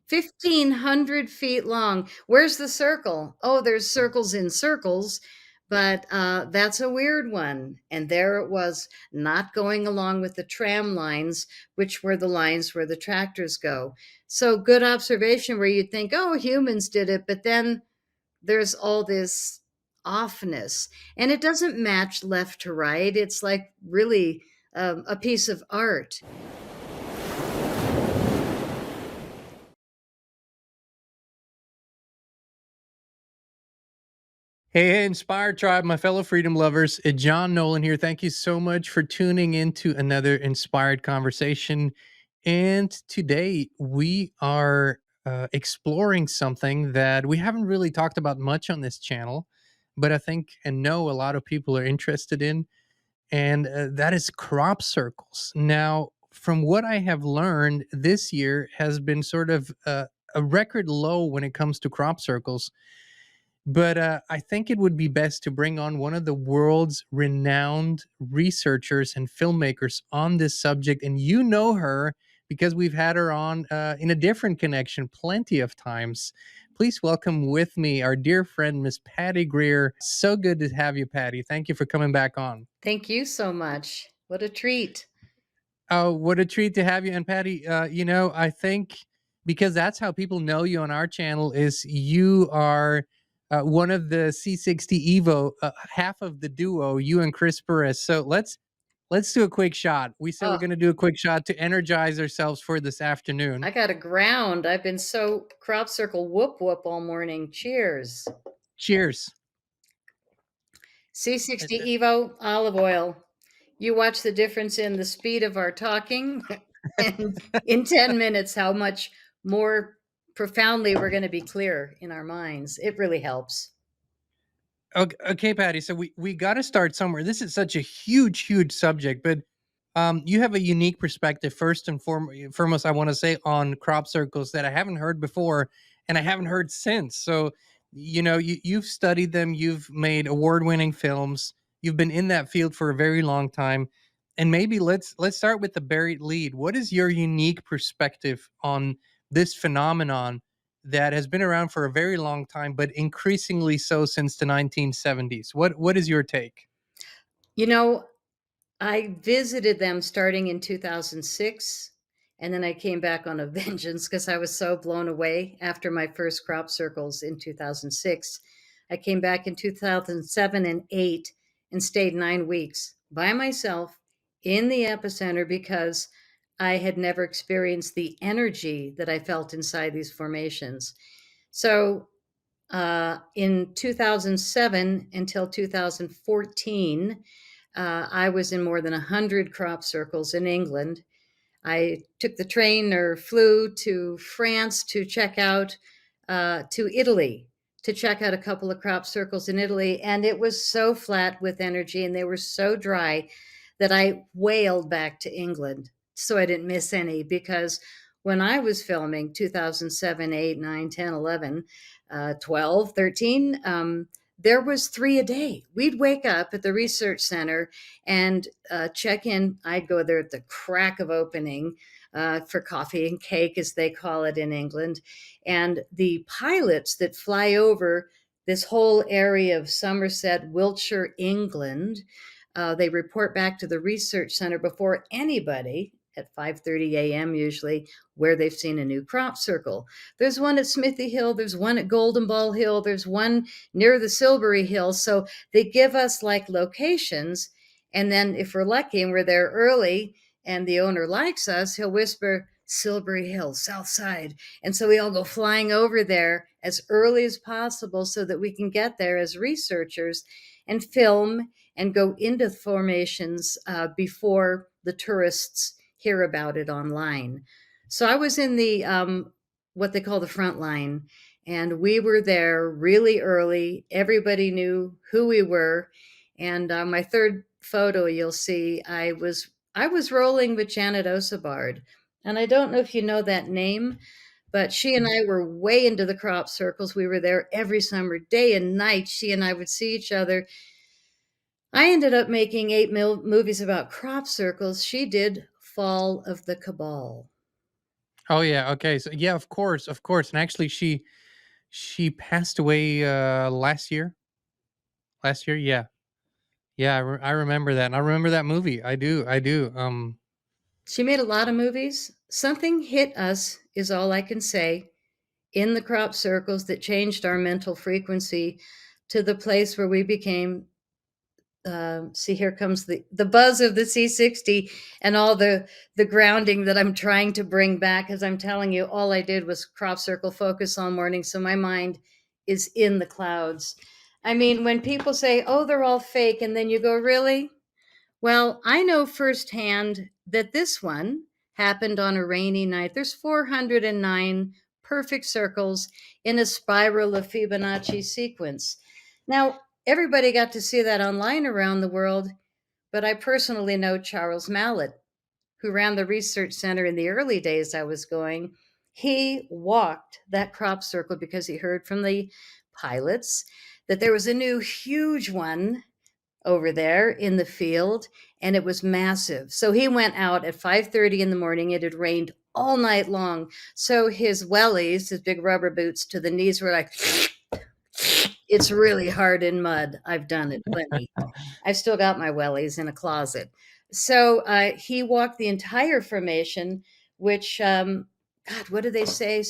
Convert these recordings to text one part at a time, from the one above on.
1,500 feet long. Where's the circle? Oh, there's circles in circles, but that's a weird one. And there it was, not going along with the tram lines, which were the lines where the tractors go. So good observation where you'd think, oh, humans did it, but then there's all this offness, and it doesn't match left to right. It's like really a piece of art. Hey, Inspired Tribe, my fellow freedom lovers. John Nolan here. Thank you so much for tuning in to another inspired conversation. And today we are exploring something that we haven't really talked about much on this channel, but I think and know a lot of people are interested in, and that is crop circles. Now, from what I have learned, this year has been sort of a record low when it comes to crop circles, but I think it would be best to bring on one of the world's renowned researchers and filmmakers on this subject. And you know her because we've had her on in a different connection plenty of times. Please welcome with me our dear friend, Miss Patty Greer. So good to have you, Patty. Thank you for coming back on. Thank you so much. What a treat. Oh, what a treat to have you. And Patty, I think because that's how people know you on our channel is you are one of the C60 Evo, half of the duo, you and Chris Perez. So let's do a quick shot. We said we're Oh, going to do a quick shot to energize ourselves for this afternoon. I got a ground. I've been so crop circle whoop whoop all morning. Cheers. Cheers. C60 Evo olive oil. You watch the difference in the speed of our talking, and in 10 minutes, how much more profoundly we're going to be clear in our minds. It really helps. Okay, Patty. So we got to start somewhere. This is such a huge subject, but you have a unique perspective. First and foremost, I want to say on crop circles that I haven't heard before, and I haven't heard since. So, you've studied them. You've made award-winning films. You've been in that field for a very long time, and maybe let's start with the buried lead. What is your unique perspective on this phenomenon that has been around for a very long time, but increasingly so since the 1970s? What is your take? You know, I visited them starting in 2006, and then I came back on a vengeance because I was so blown away after my first crop circles in 2006. I came back in 2007 and 8 and stayed 9 weeks by myself in the epicenter because I had never experienced the energy that I felt inside these formations. So in 2007 until 2014, I was in more than 100 crop circles in England. I took the train or flew to France to check out, to Italy, to check out a couple of crop circles in Italy. And it was so flat with energy and they were so dry that I wailed back to England so I didn't miss any. Because when I was filming 2007, 8, 9, 10, 11, 12, 13, there was 3 a day. We'd wake up at the research center and check in. I'd go there at the crack of opening for coffee and cake, as they call it in England. And the pilots that fly over this whole area of Somerset, Wiltshire, England, they report back to the research center before anybody at 5:30 a.m. usually, where they've seen a new crop circle. There's one at Smithy Hill, there's one at Golden Ball Hill, there's one near the Silbury Hill. So they give us like locations, and then if we're lucky and we're there early and the owner likes us, he'll whisper Silbury Hill, South Side. And so we all go flying over there as early as possible so that we can get there as researchers and film and go into formations before the tourists hear about it online. So I was in the what they call the front line, and we were there really early. Everybody knew who we were, and my third photo you'll see I was rolling with Janet Osabard, and I don't know if you know that name, but she and I were way into the crop circles. We were there every summer, day and night. She and I would see each other. I ended up making 8 movies about crop circles. She did Fall of the Cabal. Oh yeah, okay. So yeah, of course. And actually she passed away last year. Last year, yeah. Yeah, I remember that. And I remember that movie. I do. I do. She made a lot of movies. Something hit us, is all I can say, in the crop circles that changed our mental frequency to the place where we became see, here comes the buzz of the C60 and all the grounding that I'm trying to bring back. As I'm telling you, all I did was crop circle focus all morning, so my mind is in the clouds. I mean, when people say, oh, they're all fake, and then you go, really? Well, I know firsthand that this one happened on a rainy night. There's 409 perfect circles in a spiral of Fibonacci sequence. Now, everybody got to see that online around the world, but I personally know Charles Mallet, who ran the research center in the early days I was going. He walked that crop circle because he heard from the pilots that there was a new huge one over there in the field, and it was massive. So he went out at 5:30 in the morning. It had rained all night long. So his wellies, his big rubber boots to the knees, were like, it's really hard in mud. I've done it plenty. I've still got my wellies in a closet. So he walked the entire formation, which, God, what do they say?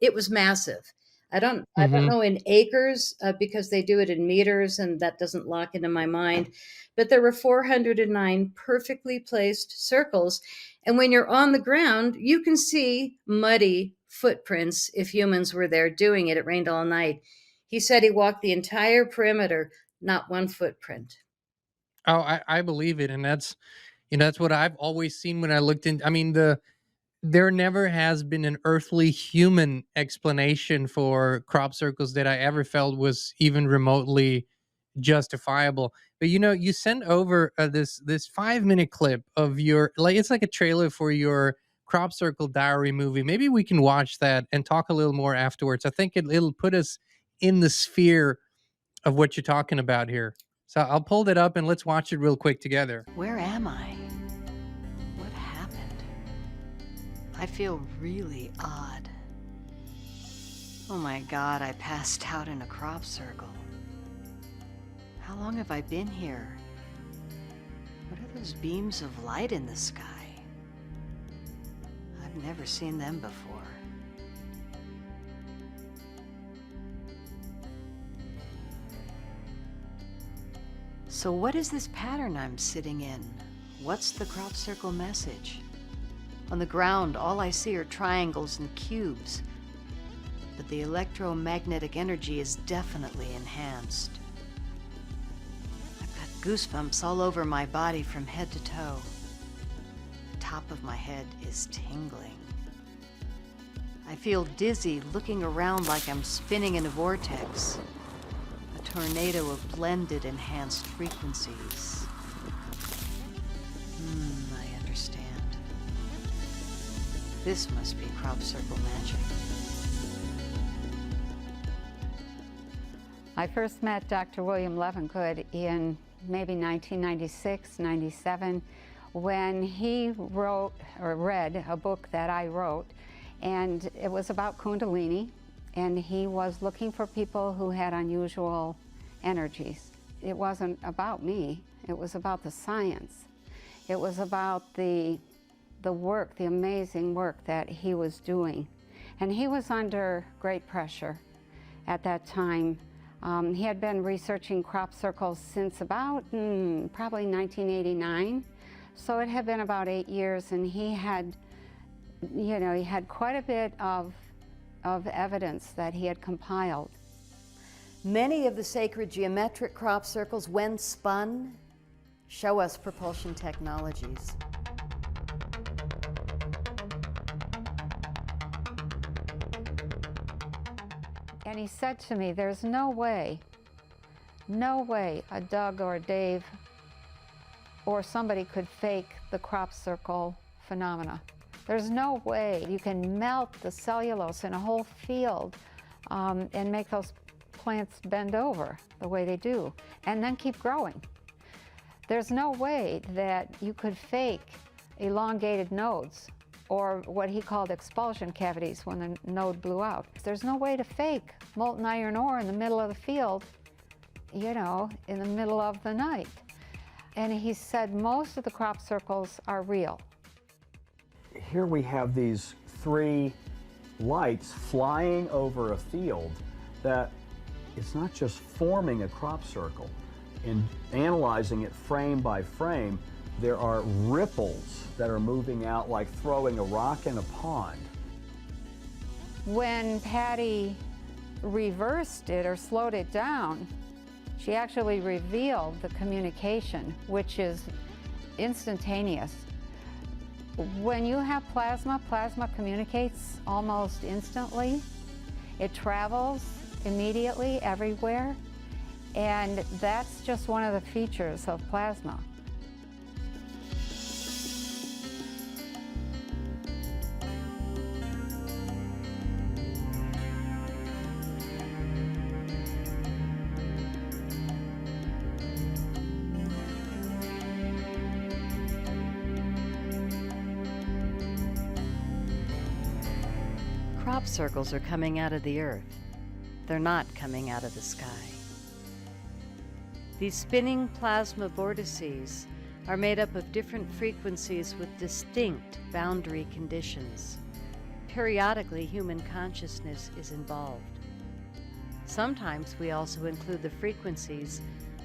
It was massive. I don't mhm. know in acres because they do it in meters, and that doesn't lock into my mind. But there were 409 perfectly placed circles, and when you're on the ground, you can see muddy footprints if humans were there doing it. It rained all night. He said he walked the entire perimeter, not one footprint. Oh, I believe it, and that's that's what I've always seen when I looked in. I mean, there never has been an earthly human explanation for crop circles that I ever felt was even remotely justifiable. But you send over this 5 minute clip of your, like, it's like a trailer for your crop circle diary movie. Maybe we can watch that and talk a little more afterwards. I think it'll put us in the sphere of what you're talking about here. So I'll pull that up and let's watch it real quick together. Where am I? What happened? I feel really odd. Oh my God, I passed out in a crop circle. How long have I been here? What are those beams of light in the sky? I've never seen them before. So what is this pattern I'm sitting in? What's the crop circle message? On the ground, all I see are triangles and cubes, but the electromagnetic energy is definitely enhanced. I've got goosebumps all over my body from head to toe. The top of my head is tingling. I feel dizzy, looking around like I'm spinning in a vortex. A tornado of blended, enhanced frequencies. I understand. This must be crop circle magic. I first met Dr. William Levengood in maybe 1996, 97, when he wrote or read a book that I wrote, and it was about Kundalini, and he was looking for people who had unusual energies. It wasn't about me, it was about the science. It was about the work, the amazing work that he was doing. And he was under great pressure at that time. He had been researching crop circles since about probably 1989. So it had been about 8 years, and he had, he had quite a bit of evidence that he had compiled. Many of the sacred geometric crop circles, when spun, show us propulsion technologies. And he said to me, there's no way a Doug or a Dave or somebody could fake the crop circle phenomena. There's no way you can melt the cellulose in a whole field and make those plants bend over the way they do and then keep growing. There's no way that you could fake elongated nodes or what he called expulsion cavities when the node blew out. There's no way to fake molten iron ore in the middle of the field, you know, in the middle of the night. And he said most of the crop circles are real. Here we have these 3 lights flying over a field that it's not just forming a crop circle. In analyzing it frame by frame, there are ripples that are moving out like throwing a rock in a pond. When Patty reversed it or slowed it down, she actually revealed the communication, which is instantaneous. When you have plasma, plasma communicates almost instantly. It travels immediately everywhere, and that's just one of the features of plasma. Crop circles are coming out of the earth. They're not coming out of the sky. These spinning plasma vortices are made up of different frequencies with distinct boundary conditions. Periodically, human consciousness is involved. Sometimes we also include the frequencies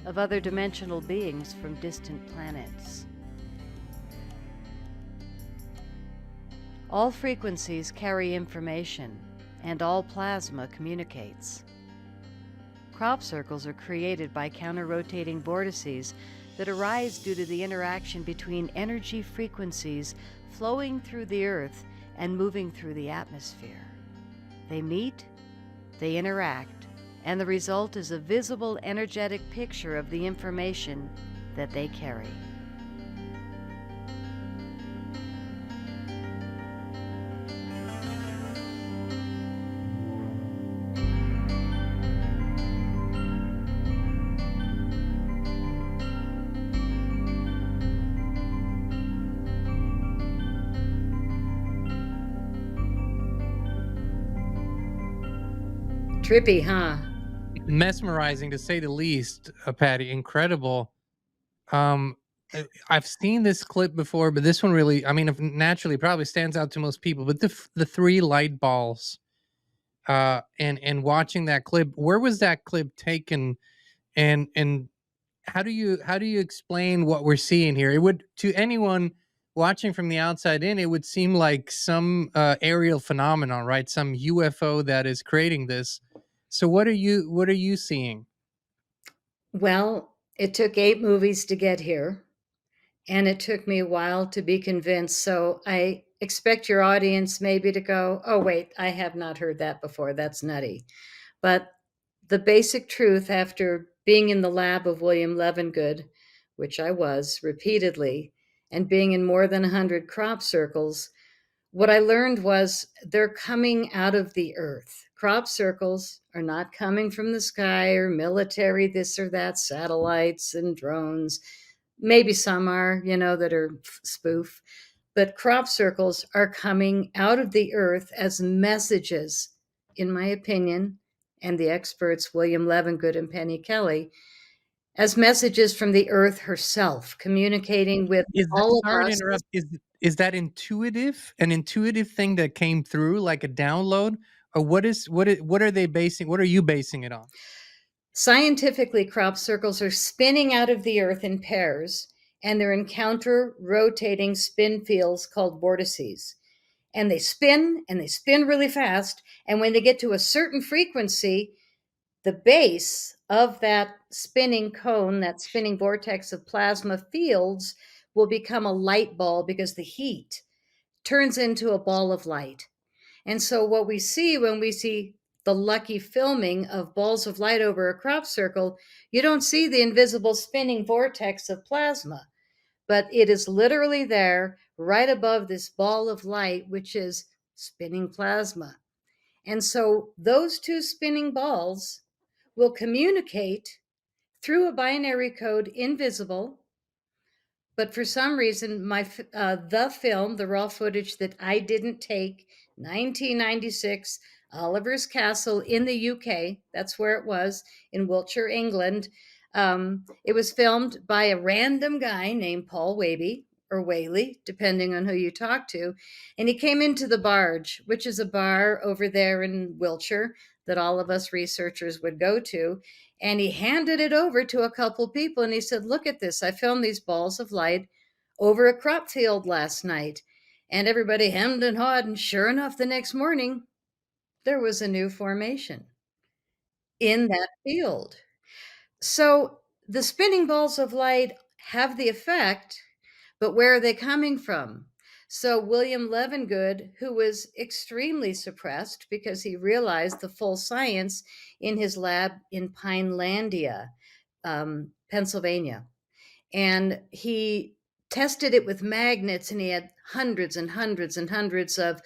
of other dimensional beings from distant planets. All frequencies carry information, and all plasma communicates. Crop circles are created by counter-rotating vortices that arise due to the interaction between energy frequencies flowing through the Earth and moving through the atmosphere. They meet, they interact, and the result is a visible energetic picture of the information that they carry. Trippy, huh? Mesmerizing to say the least, Patty. Incredible. I've seen this clip before, but this one really, I mean, naturally probably stands out to most people. But the 3 light balls, and watching that clip, where was that clip taken, and how do you explain what we're seeing here? It would, to anyone watching from the outside in, it would seem like some aerial phenomenon, right? Some UFO that is creating this. So what are you seeing? Well, it took 8 movies to get here, and it took me a while to be convinced. So I expect your audience maybe to go, oh, wait, I have not heard that before. That's nutty. But the basic truth, after being in the lab of William Levengood, which I was repeatedly, and being in more than 100 crop circles, what I learned was they're coming out of the earth. Crop circles are not coming from the sky or military, this or that, satellites and drones. Maybe some are, you know, that are spoof. But crop circles are coming out of the earth as messages, in my opinion, and the experts, William Levengood and Penny Kelly, as messages from the earth herself, communicating with Is that, all of sorry to us. interrupt, is that intuitive, an intuitive thing that came through like a download, or what are they basing, what are you basing it on? Scientifically, crop circles are spinning out of the earth in pairs, and they're in counter-rotating spin fields called vortices. And they spin really fast. And when they get to a certain frequency, the base of that spinning cone, that spinning vortex of plasma fields, will become a light ball because the heat turns into a ball of light. And so what we see when we see the lucky filming of balls of light over a crop circle, you don't see the invisible spinning vortex of plasma, but it is literally there right above this ball of light, which is spinning plasma. And so those 2 spinning balls will communicate through a binary code invisible, but for some reason, the film, the raw footage that I didn't take, 1996, Oliver's Castle in the UK, that's where it was, in Wiltshire, England. It was filmed by a random guy named Paul Waby, or Whaley, depending on who you talk to. And he came into the Barge, which is a bar over there in Wiltshire that all of us researchers would go to. And he handed it over to a couple people and he said, "Look at this. I filmed these balls of light over a crop field last night." And everybody hemmed and hawed. And sure enough, the next morning, there was a new formation in that field. So the spinning balls of light have the effect, but where are they coming from? So William Levengood, who was extremely suppressed because he realized the full science in his lab in Pinelandia, Pennsylvania, and he tested it with magnets, and he had hundreds and hundreds and hundreds of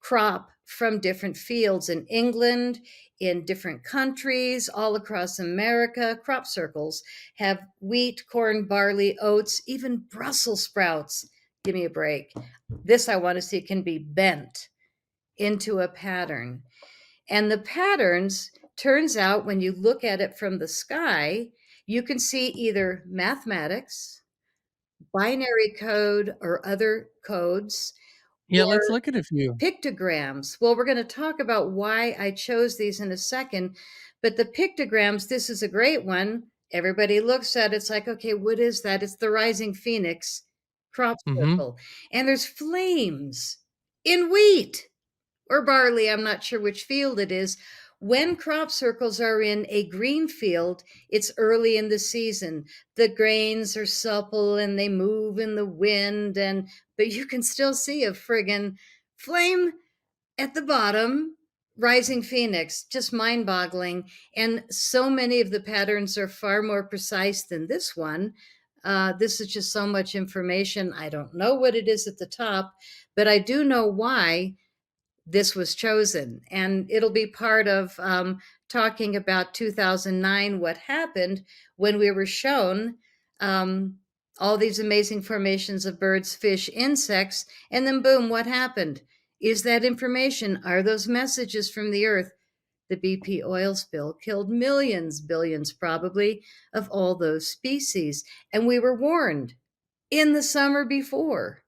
crop from different fields in England, in different countries, all across America. Crop circles have wheat, corn, barley, oats, even Brussels sprouts. Give me a break. This I want to see can be bent into a pattern. And the patterns, turns out, when you look at it from the sky, you can see either mathematics, binary code, or other codes, Yeah, or let's look at a few. pictograms. Well, we're going to talk about why I chose these in a second, but the pictograms, this is a great one. Everybody looks at it, it's like, okay, what is that? It's the rising phoenix crop Mhm. circle. And there's flames in wheat or barley, I'm not sure which field it is. When crop circles are in a green field, it's early in the season. The grains are supple and they move in the wind, but you can still see a friggin' flame at the bottom, rising phoenix, just mind-boggling. And so many of the patterns are far more precise than this one. This is just so much information. I don't know what it is at the top, but I do know why this was chosen. And it'll be part of talking about 2009, what happened when we were shown all these amazing formations of birds, fish, insects, and then boom, what happened? Is that information? Are those messages from the earth? The BP oil spill killed millions, billions probably, of all those species. And we were warned in the summer before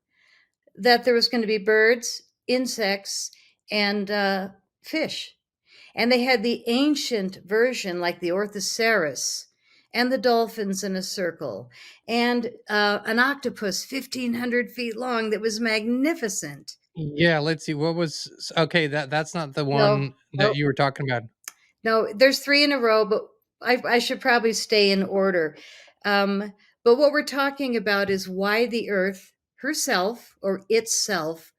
that there was going to be birds, insects, and fish. And they had the ancient version, like the Orthoceras, and the dolphins in a circle, and an octopus 1,500 feet long that was magnificent. Yeah, let's see. What was okay? That's not the No, one that no, you were talking about. no, there's three in a row, but I should probably stay in order. Um, but what we're talking about is why the Earth herself or itself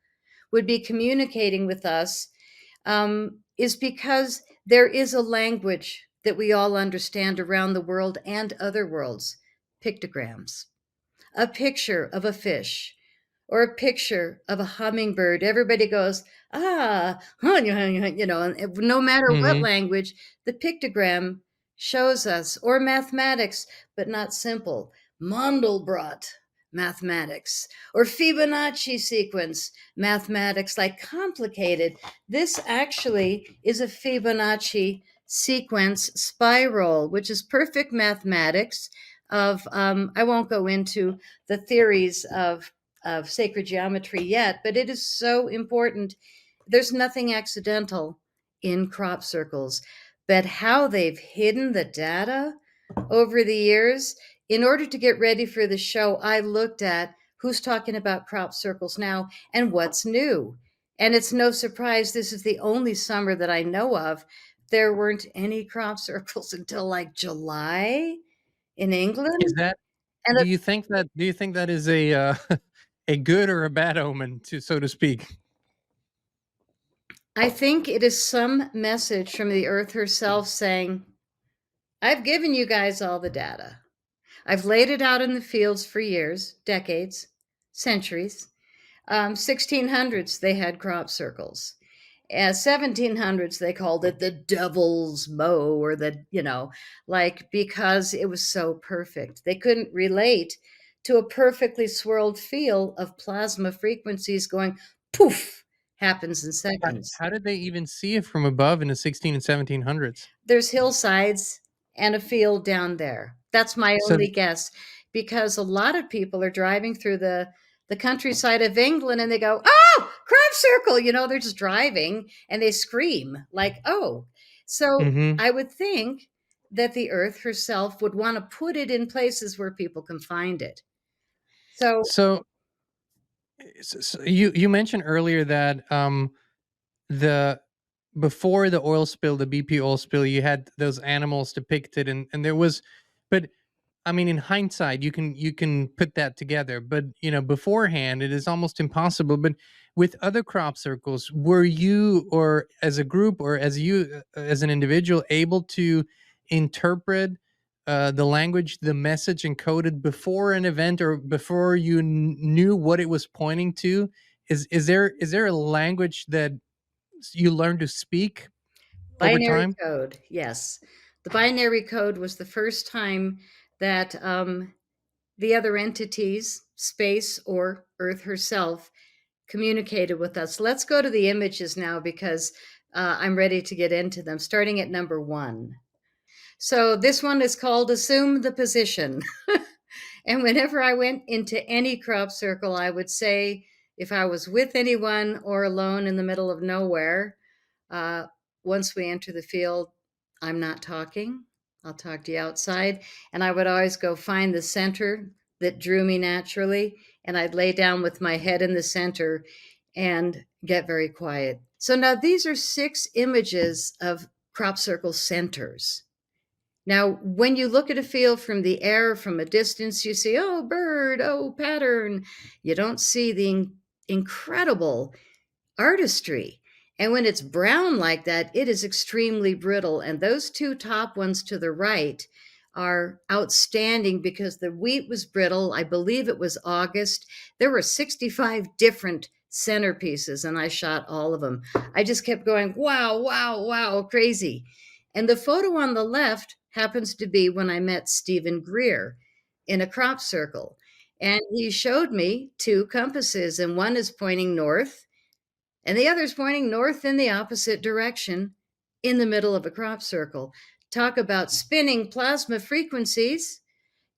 would be communicating with us, is because there is a language that we all understand around the world and other worlds. Pictograms. A picture of a fish or a picture of a hummingbird. Everybody goes, ah, and no matter what Mhm. language, the pictogram shows us, or mathematics, but not simple. Mandelbrot mathematics, or Fibonacci sequence mathematics, like complicated. This actually is a Fibonacci sequence spiral, which is perfect mathematics of, I won't go into the theories of sacred geometry yet, but it is so important. There's nothing accidental in crop circles, but how they've hidden the data over the years. In order to get ready for the show, I looked at who's talking about crop circles now and what's new. And it's no surprise, this is the only summer that I know of. There weren't any crop circles until like July in Is England. that And do you think that is a a good or a bad omen, to so to speak? I think it is some message from the earth herself saying, I've given you guys all the data. I've laid it out in the fields for years, decades, centuries. 1600s, they had crop circles. 1700s, they called it the devil's mow, or because it was so perfect. They couldn't relate to a perfectly swirled field of plasma frequencies going poof, happens in seconds. How did they even see it from above in the 16 and 1700s? There's hillsides and a field down there. That's my So only guess, because a lot of people are driving through the countryside of England and they go, "Oh, crop circle!" They're just driving and they scream like, "Oh!" So mhm. I would think that the Earth herself would want to put it in places where people can find it. So So, you mentioned earlier that the before the oil spill, the BP oil spill, you had those animals depicted, and there was, but I mean, in hindsight, you can put that together, but beforehand, it is almost impossible. But with other crop circles, were you, or as a group, or as you as an individual, able to interpret the language, the message encoded before an event, or before you knew what it was pointing to? Is there a language that you learned to speak over binary time? code, yes. The binary code was the first time that the other entities, space or Earth herself, communicated with us. Let's go to the images now because I'm ready to get into them, starting at number 1. So this one is called Assume the Position. And whenever I went into any crop circle, I would say, if I was with anyone or alone in the middle of nowhere, uh, once we enter the field, I'm not talking. I'll talk to you outside. And I would always go find the center that drew me naturally. And I'd lay down with my head in the center and get very quiet. So now these are 6 images of crop circle centers. Now, when you look at a field from the air, from a distance, you see, oh, bird, oh, pattern. You don't see the incredible artistry. And when it's brown like that, it is extremely brittle. And those 2 top ones to the right are outstanding because the wheat was brittle. I believe it was August. There were 65 different centerpieces, and I shot all of them. I just kept going, wow, wow, wow, crazy. And the photo on the left happens to be when I met Stephen Greer in a crop circle. And he showed me 2 compasses, and one is pointing north and the other's pointing north in the opposite direction in the middle of a crop circle. Talk about spinning plasma frequencies,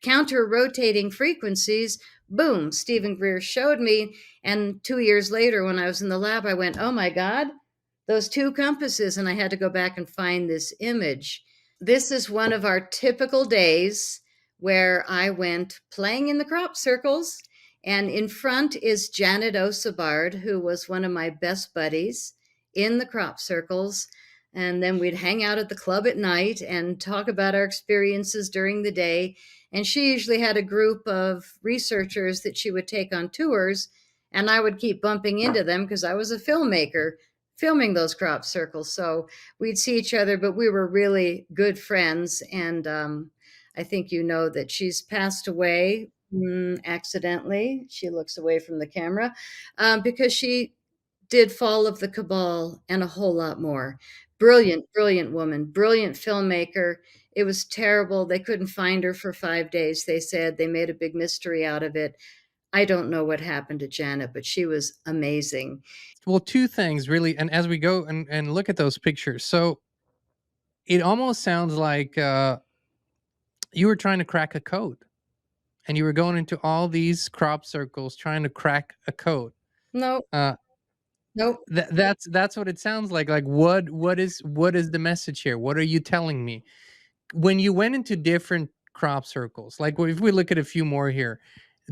counter rotating frequencies. Boom, Stephen Greer showed me. And 2 years later, when I was in the lab, I went, oh my God, those 2 compasses. And I had to go back and find this image. This is one of our typical days where I went playing in the crop circles. And in front is Janet Osabard, who was one of my best buddies in the crop circles. And then we'd hang out at the club at night and talk about our experiences during the day. And she usually had a group of researchers that she would take on tours. And I would keep bumping into them because I was a filmmaker filming those crop circles. So we'd see each other, but we were really good friends. And I think you know that she's passed away accidentally. She looks away from the camera because she did Fall of the Cabal and a whole lot more. Brilliant, brilliant woman, brilliant filmmaker. It was terrible. They couldn't find her for 5 days. They said they made a big mystery out of it. I don't know what happened to Janet, but she was amazing. Well, two things really, and as we go and look at those pictures, so it almost sounds like you were trying to crack a code, and you were going into all these crop circles trying to crack a code. No, Uh, nope. that's what it sounds like. Like, what is the message here? What are you telling me? When you went into different crop circles, like if we look at a few more here,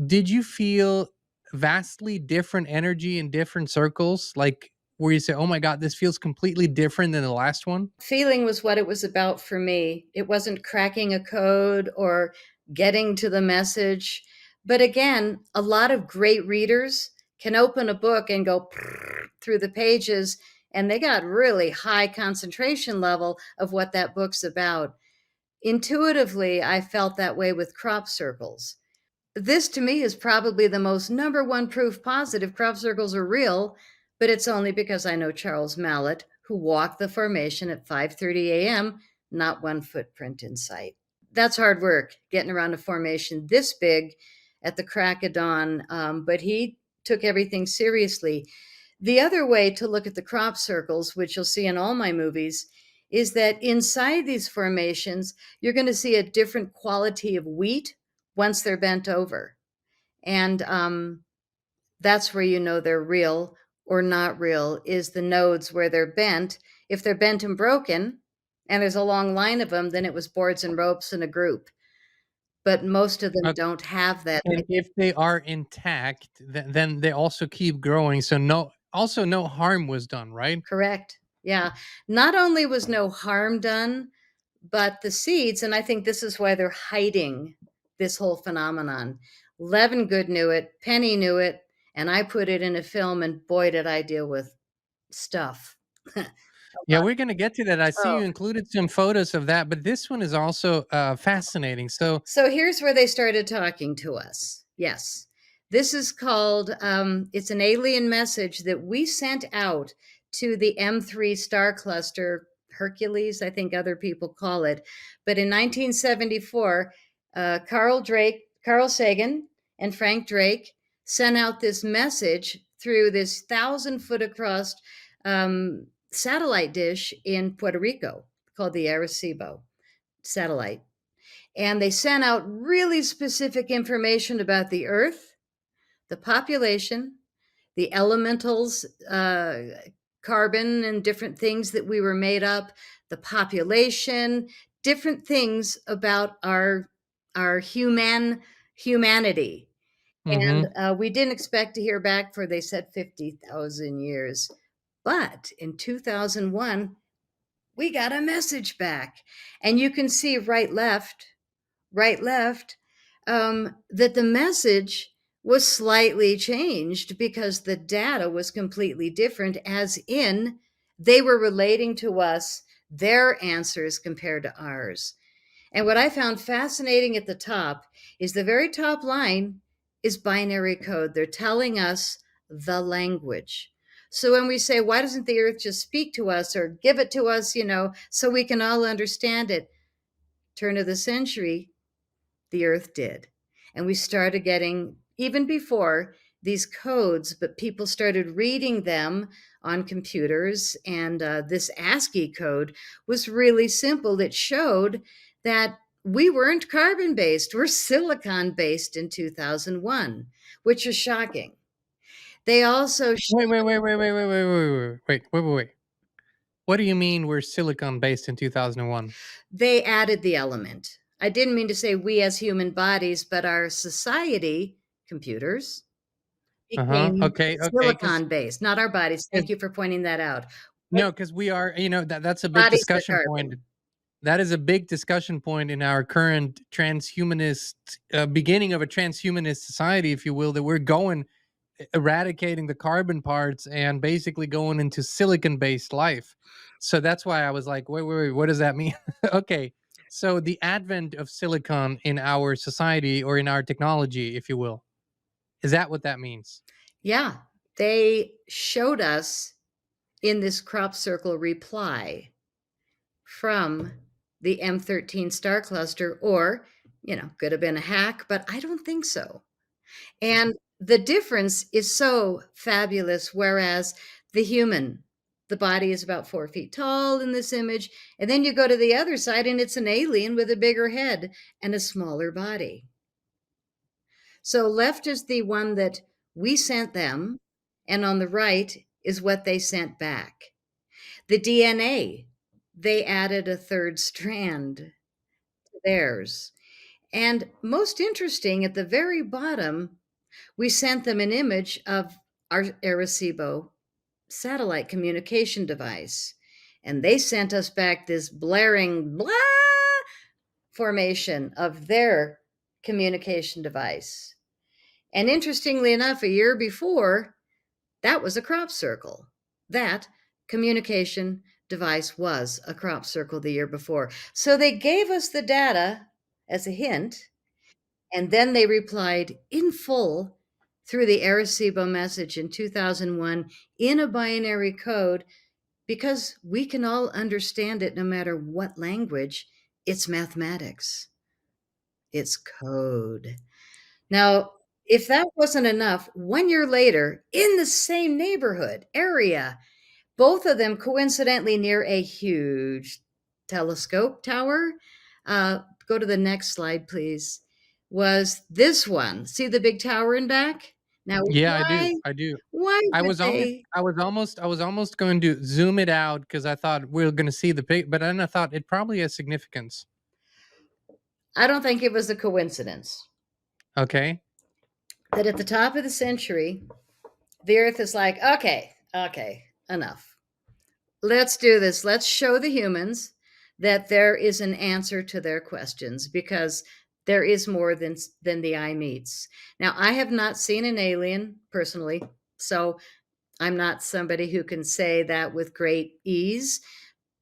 did you feel vastly different energy in different circles? Like where you say, "Oh my God, this feels completely different than the last one." Feeling was what it was about for me. It wasn't cracking a code or getting to the message. But again, a lot of great readers can open a book and go through the pages, and they got really high concentration level of what that book's about. Intuitively, I felt that way with crop circles. This to me is probably the most number 1 proof positive crop circles are real, but it's only because I know Charles Mallet, who walked the formation at 5:30 a.m., not 1 footprint in sight. That's hard work, getting around a formation this big at the crack of dawn, but he took everything seriously. The other way to look at the crop circles, which you'll see in all my movies, is that inside these formations, you're going to see a different quality of wheat once they're bent over. And that's where you know they're real or not real, is the nodes where they're bent. If they're bent and broken, and there's a long line of them, then it was boards and ropes in a group. But most of them don't have that. And if they are intact, then they also keep growing. So no harm was done, right? Correct. Yeah. Not only was no harm done, but the seeds, and I think this is why they're hiding this whole phenomenon. Levengood knew it, Penny knew it, and I put it in a film, and boy, did I deal with stuff. Yeah, we're gonna get to that. I see Oh. you included some photos of that, but this one is also fascinating. So So here's where they started talking to us. Yes. This is called, it's an alien message that we sent out to the M3 star cluster, Hercules, I think other people call it. But in 1974, Carl Sagan and Frank Drake sent out this message through this 1,000-foot across satellite dish in Puerto Rico called the Arecibo satellite. And they sent out really specific information about the Earth, the population, the elementals, carbon and different things that we were made up, the population, different things about our humanity. mhm. And we didn't expect to hear back for, they said, 50,000 years. But in 2001, we got a message back. And you can see right, left, that the message was slightly changed because the data was completely different, as in they were relating to us their answers compared to ours. And what I found fascinating at the top is the very top line is binary code. They're telling us the language. So when we say, why doesn't the earth just speak to us or give it to us, so we can all understand it? Turn of the century, the earth did. And we started getting, even before, these codes, but people started reading them on computers. And this ASCII code was really simple. It showed that we weren't carbon based, we're silicon based in 2001, which is shocking. They also Wait. What do you mean we're silicon based in 2001? they added the element. I didn't mean to say we as human bodies, but our society, computers, became Okay. silicon based, not our bodies. Thank you for pointing that out. No, because we are, that's a big Bodies are discussion point. carbon. That is a big discussion point in our current transhumanist, beginning of a transhumanist society, if you will, that we're going eradicating the carbon parts and basically going into silicon based life. So that's why I was like, wait, what does that mean? Okay. So the advent of silicon in our society or in our technology, if you will, is that what that means? Yeah, they showed us in this crop circle reply from the M13 star cluster, or, could have been a hack, but I don't think so. And the difference is so fabulous. Whereas the body is about 4 feet tall in this image. And then you go to the other side and it's an alien with a bigger head and a smaller body. So left is the one that we sent them, and on the right is what they sent back. The DNA, they added a third strand to theirs. And most interesting, at the very bottom, we sent them an image of our Arecibo satellite communication device. And they sent us back this blaring blah formation of their communication device. And interestingly enough, a year before, that was a crop circle. That communication device was a crop circle the year before. So they gave us the data as a hint, and then they replied in full through the Arecibo message in 2001 in a binary code, because we can all understand it no matter what language. It's mathematics. It's code. Now, If that wasn't enough, 1 year later, in the same neighborhood area, both of them coincidentally near a huge telescope tower. Go to the next slide, please. Was this one. See the big tower in back? Now, Yeah, I do. I do. why I would was almost they? I was almost going to zoom it out because I thought we were going to see the pic, but then I thought it probably has significance. I don't think it was a coincidence Okay. that at the top of the century, the Earth is like, okay, enough. Let's do this. Let's show the humans that there is an answer to their questions, because there is more than the eye meets. Now, I have not seen an alien personally, so I'm not somebody who can say that with great ease,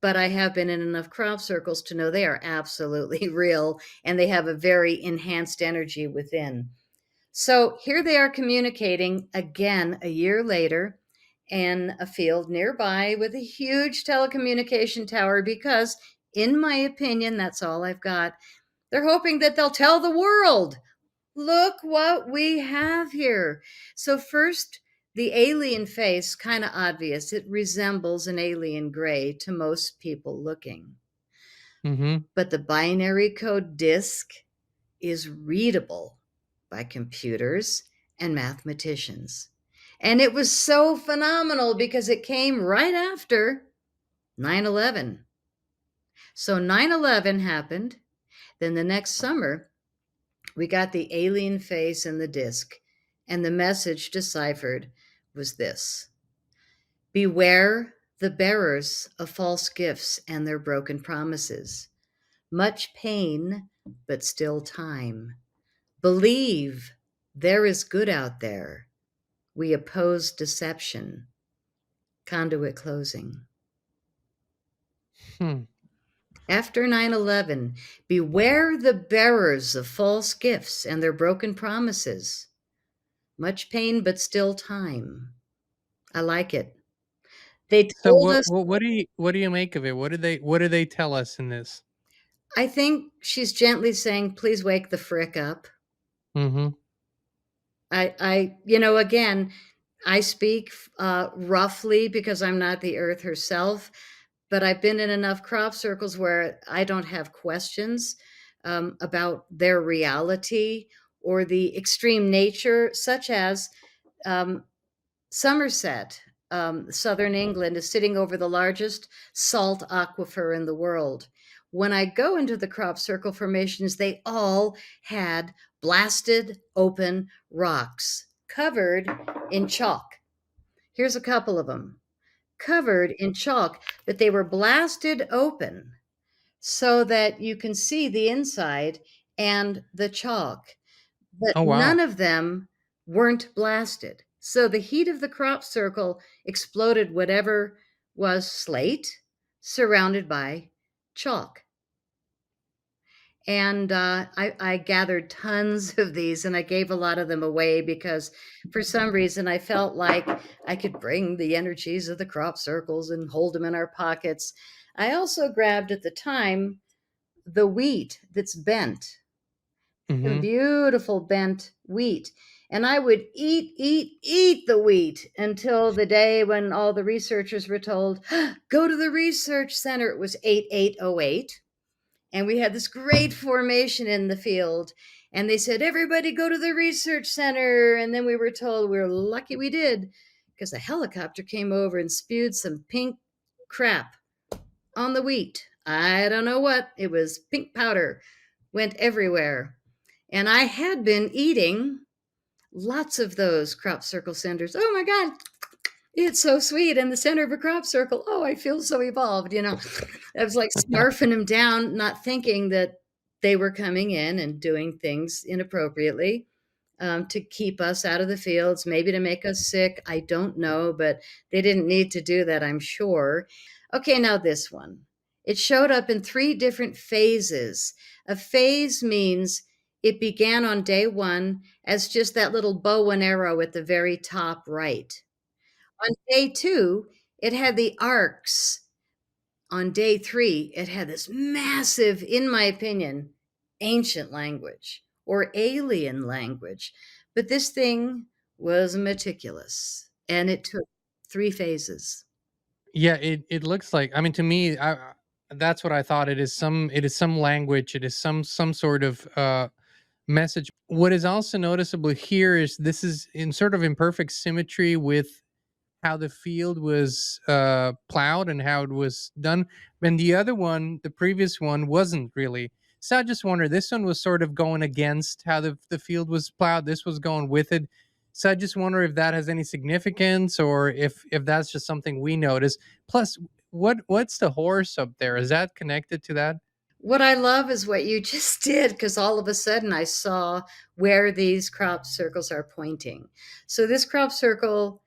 but I have been in enough crop circles to know they are absolutely real, and they have a very enhanced energy within. So here they are communicating again a year later in a field nearby with a huge telecommunication tower, because, in my opinion, that's all I've got. They're hoping that they'll tell the world, look what we have here. So, first, the alien face, kind of obvious. It resembles an alien gray to most people looking. Mm-hmm. But the binary code disk is readable by computers and mathematicians. And it was so phenomenal because it came right after 9/11. So 9/11 happened. Then the next summer, we got the alien face and the disk. And the message deciphered was this: beware the bearers of false gifts and their broken promises. Much pain, but still time. Believe there is good out there. We oppose deception. Conduit closing. Hmm. After 9/11, beware the bearers of false gifts and their broken promises. Much pain, but still time. I like it. They So told us, what do you make of it? What do they tell us in this? I think she's gently saying, please wake the frick up. Mm-hmm. Again, I speak roughly because I'm not the earth herself, but I've been in enough crop circles where I don't have questions about their reality or the extreme nature, such as um, Somerset, southern England, is sitting over the largest salt aquifer in the world. When I go into the crop circle formations, they all had blasted open rocks covered in chalk. Here's a couple of them covered in chalk, but they were blasted open so that you can see the inside and the chalk, but Oh wow. none of them weren't blasted. So the heat of the crop circle exploded whatever was slate surrounded by chalk. And I gathered tons of these, and I gave a lot of them away because for some reason I felt like I could bring the energies of the crop circles and hold them in our pockets. I also grabbed at the time the wheat that's bent, some Mm-hmm. beautiful bent wheat. And I would eat the wheat until the day when all the researchers were told, go to the research center. It was 8808. And we had this great formation in the field. And they said, everybody go to the research center. And then we were told we were lucky we did, because a helicopter came over and spewed some pink crap on the wheat. I don't know what. It was pink powder, went everywhere. And I had been eating lots of those crop circle centers. Oh my God, it's so sweet. In the center of a crop circle. Oh, I feel so evolved. I was like snarfing them down, not thinking that they were coming in and doing things inappropriately to keep us out of the fields, maybe to make us sick. I don't know, but they didn't need to do that, I'm sure. Okay, now this one. It showed up in 3 different phases. A phase means it began on day 1 as just that little bow and arrow at the very top right. On day 2, it had the arcs. On day 3, it had this massive, in my opinion, ancient language or alien language. But this thing was meticulous, and it took 3 phases. Yeah, it looks like, I mean, to me, that's what I thought. It is some language, it is some sort of message. What is also noticeable here is this is in sort of imperfect symmetry with how the field was plowed and how it was done. And the other one, the previous one, wasn't really. So I just wonder, this one was sort of going against how the field was plowed. This was going with it. So I just wonder if that has any significance, or if that's just something we notice. Plus, what's the horse up there? Is that connected to that? What I love is what you just did, because all of a sudden I saw where these crop circles are pointing. So this crop circle,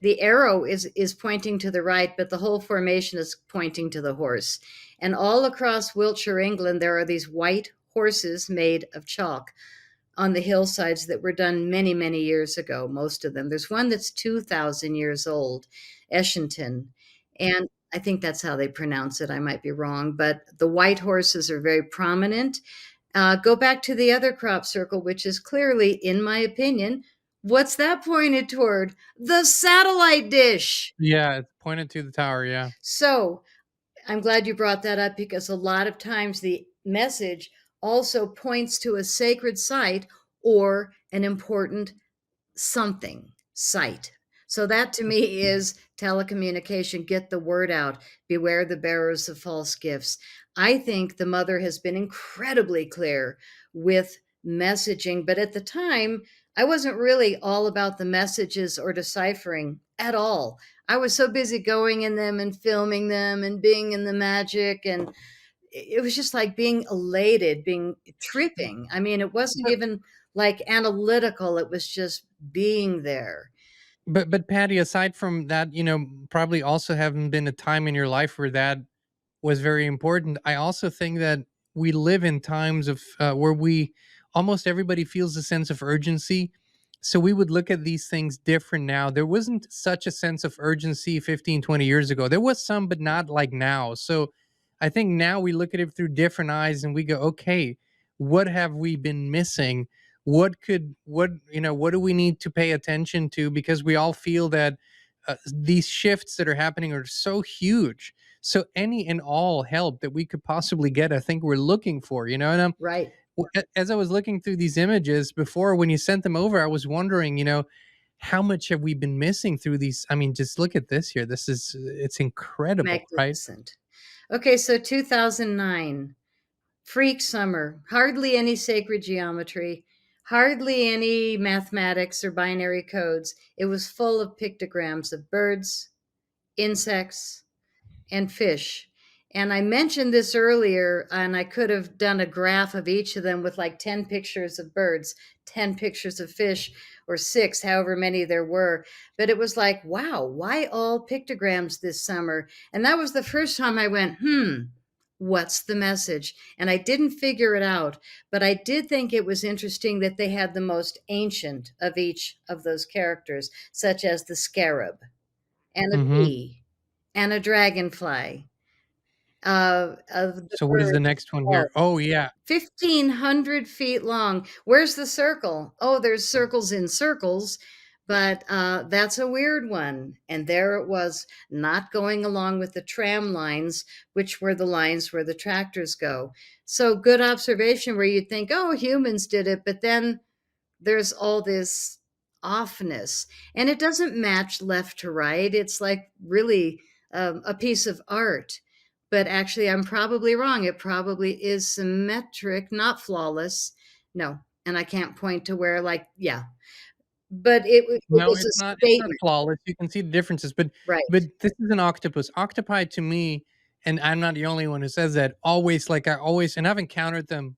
the arrow is pointing to the right, but the whole formation is pointing to the horse. And all across Wiltshire, England, there are these white horses made of chalk on the hillsides that were done many, many years ago, most of them. There's one that's 2,000 years old, Eshington, and I think that's how they pronounce it. I might be wrong, but the white horses are very prominent. Go back to the other crop circle, which is clearly, in my opinion, what's that pointed toward? The satellite dish. Yeah, it's pointed to the tower. Yeah. So I'm glad you brought that up, because a lot of times the message also points to a sacred site or an important something site. So that to me is telecommunication. Get the word out. Beware the bearers of false gifts. I think the mother has been incredibly clear with messaging, but at the time, I wasn't really all about the messages or deciphering at all. I was so busy going in them and filming them and being in the magic, and it was just like being elated, being tripping. I mean, it wasn't even like analytical, it was just being there. But Patty, aside from that, probably also haven't been a time in your life where that was very important. I also think that we live in times of where we almost everybody feels a sense of urgency. So we would look at these things different now. There wasn't such a sense of urgency 15, 20 years ago. There was some, but not like now. So I think now we look at it through different eyes and we go, okay, what have we been missing? What do we need to pay attention to? Because we all feel that these shifts that are happening are so huge. So any and all help that we could possibly get, I think we're looking for, and Right. as I was looking through these images before, when you sent them over, I was wondering, how much have we been missing through these? I mean, just look at this here. It's incredible, right? Magnificent. Okay, so 2009, freak summer, hardly any sacred geometry, hardly any mathematics or binary codes. It was full of pictograms of birds, insects, and fish. And I mentioned this earlier, and I could have done a graph of each of them with like 10 pictures of birds, 10 pictures of fish, or 6, however many there were. But it was like, wow, why all pictograms this summer? And that was the first time I went, what's the message? And I didn't figure it out, but I did think it was interesting that they had the most ancient of each of those characters, such as the scarab, and a Hmm. bee, and a dragonfly, of the So what is the birds. next one Oh, here? Oh yeah. 1,500 feet long. Where's the circle? Oh, there's circles in circles, but that's a weird one. And there it was, not going along with the tram lines, which were the lines where the tractors go. So good observation, where you'd think, oh, humans did it, but then there's all this offness, and it doesn't match left to right. It's like really a piece of art, but actually I'm probably wrong. It probably is symmetric, not flawless. No, and I can't point to where, like, yeah, but it No, was a it's not statement. flawless. You can see the differences, but Right. this is an octopus. Octopi to me, and I'm not the only one who says that, always, like, I always, and I've encountered them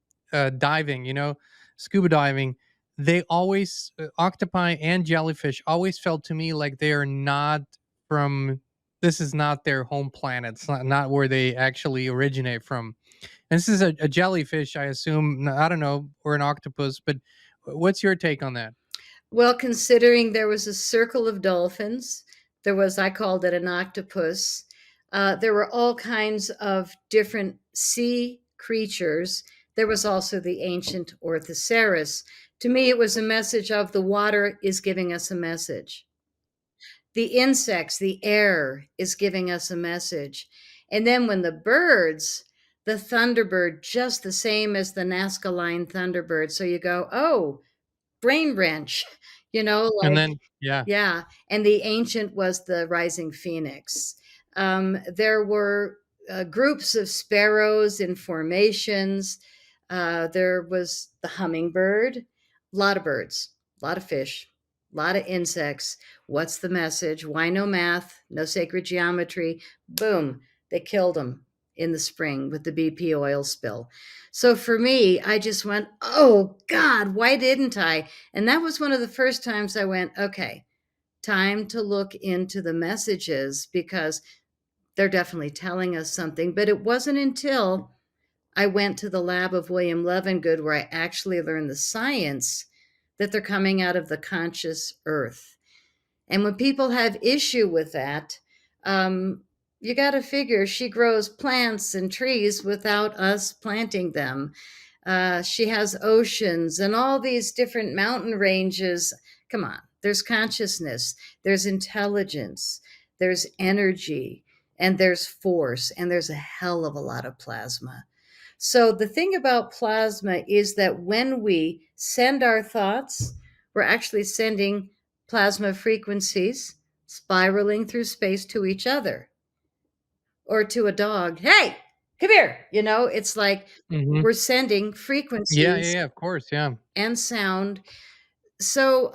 diving, scuba diving. They always octopi and jellyfish always felt to me like they are not from this is not their home planet. It's not where they actually originate from. And this is a jellyfish, I assume. I don't know, or an octopus, but what's your take on that? Well, considering there was a circle of dolphins, there was, I called it an octopus. There were all kinds of different sea creatures. There was also the ancient Orthoceras. To me, it was a message of the water is giving us a message. The insects, the air is giving us a message. And then when the birds, the thunderbird, just the same as the Nazca Line thunderbird. So you go, oh, brain wrench, And like, then, yeah. yeah. And the ancient was the rising phoenix. There were groups of sparrows in formations. There was the hummingbird, a lot of birds, a lot of fish, a lot of insects. What's the message? Why no math? No sacred geometry? Boom, they killed them in the spring with the BP oil spill. So for me, I just went, oh God, why didn't I? And that was one of the first times I went, okay, time to look into the messages because they're definitely telling us something. But it wasn't until I went to the lab of William Levengood where I actually learned the science that they're coming out of the conscious earth. And when people have issue with that, you got to figure she grows plants and trees without us planting them. She has oceans and all these different mountain ranges. Come on, there's consciousness, there's intelligence, there's energy, and there's force, and there's a hell of a lot of plasma. So the thing about plasma is that when we send our thoughts, we're actually sending plasma frequencies spiraling through space to each other or to a dog. Hey, come here. It's like Hmm. we're sending Yeah, frequencies yeah, of course, yeah. and sound. So,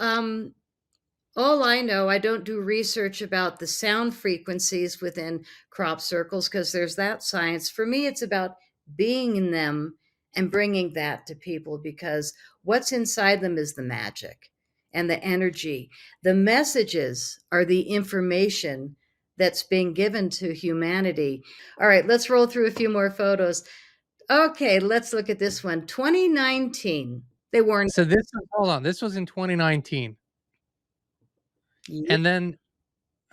all I know, I don't do research about the sound frequencies within crop circles because there's that science. For me, it's about being in them and bringing that to people because what's inside them is the magic and the energy. The messages are the information that's being given to humanity. All right, let's roll through a few more photos. Okay, let's look at this one. 2019. They warned. So hold on, this was in 2019. Yeah. And then,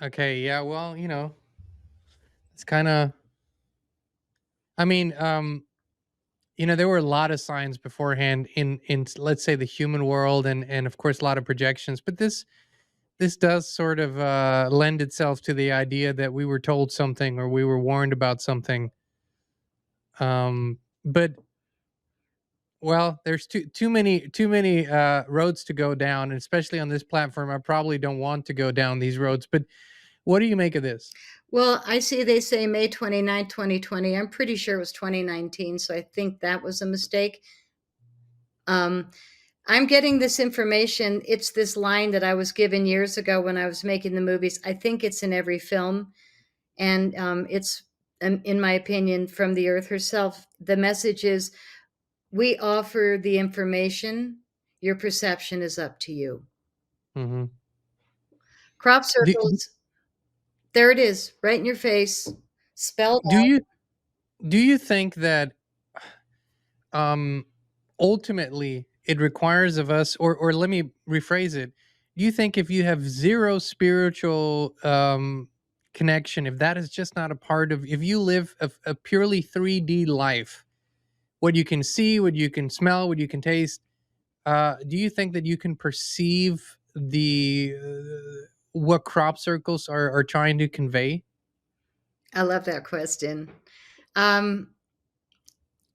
okay, yeah, well, it's kind of, I mean, there were a lot of signs beforehand in let's say the human world, and of course a lot of projections, but this does sort of lend itself to the idea that we were told something or we were warned about something. But well, there's too many roads to go down, and especially on this platform, I probably don't want to go down these roads. But what do you make of this? Well, I see they say May 29, 2020. I'm pretty sure it was 2019, so I think that was a mistake. I'm getting this information. It's this line that I was given years ago when I was making the movies. I think it's in every film, and it's, in my opinion, from the earth herself. The message is, we offer the information. Your perception is up to you. Hmm. Crop Do, circles, there it is, right in your face, spelled do out. you do you think that um ultimately it requires of us, or let me rephrase it, do you think if you have zero spiritual connection, if that is just not a part of, if you live a purely 3D life, what you can see, what you can smell, what you can taste, do you think that you can perceive the what crop circles are trying to convey? I love that question. Um,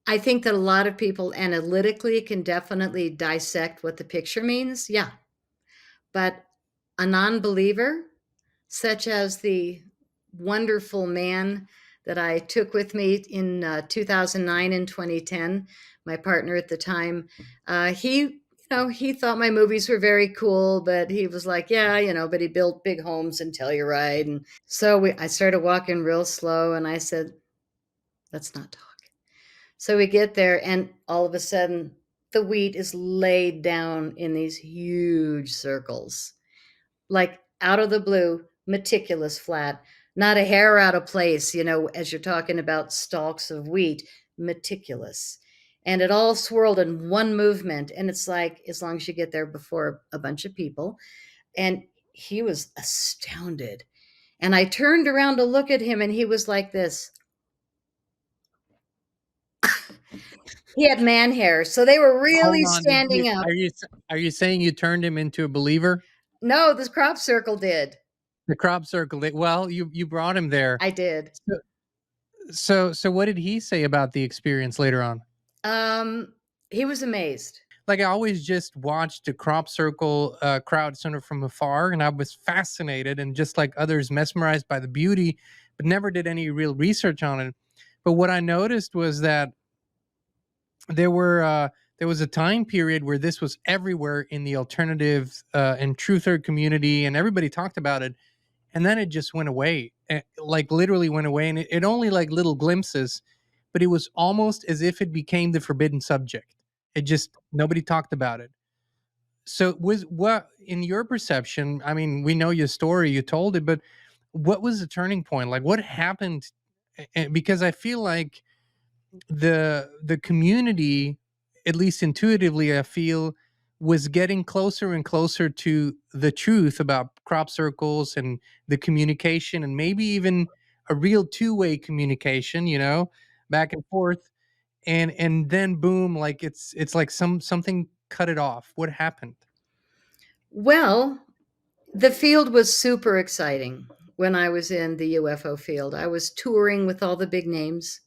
I think that a lot of people analytically can definitely dissect what the picture means. Yeah. But a non believer, such as the wonderful man that I took with me in 2009 and 2010, my partner at the time, he thought my movies were very cool, but he was like, yeah, but he built big homes in Telluride. And so I started walking real slow and I said, let's not talk. So we get there, and all of a sudden, the wheat is laid down in these huge circles, like out of the blue, meticulous, flat, not a hair out of place, as you're talking about stalks of wheat, meticulous. And it all swirled in one movement. And it's like, as long as you get there before a bunch of people. And he was astounded. And I turned around to look at him, and he was like this. He had man hair, so they were really Hold on, did you standing up. are you saying you turned him into a believer? No, the crop circle did. The crop circle did well, you brought him there. I did. So what did he say about the experience later on? Um, he was amazed. Like, I always just watched the crop circle crowd sort of from afar, and I was fascinated and just like others mesmerized by the beauty, but never did any real research on it. But what I noticed was that there was a time period where this was everywhere in the alternative and truther community, and everybody talked about it, and then it just went away, like literally went away, and it only like little glimpses, but it was almost as if it became the forbidden subject. It just nobody talked about it. So was what in your perception? I mean, we know your story, you told it, but what was the turning point? Like, what happened? Because I feel like the community, at least intuitively, I feel, was getting closer and closer to the truth about crop circles and the communication, and maybe even a real two-way communication, back and forth. And then boom, like it's like something cut it off. What happened? Well, the field was super exciting when I was in the UFO field. I was touring with all the big names.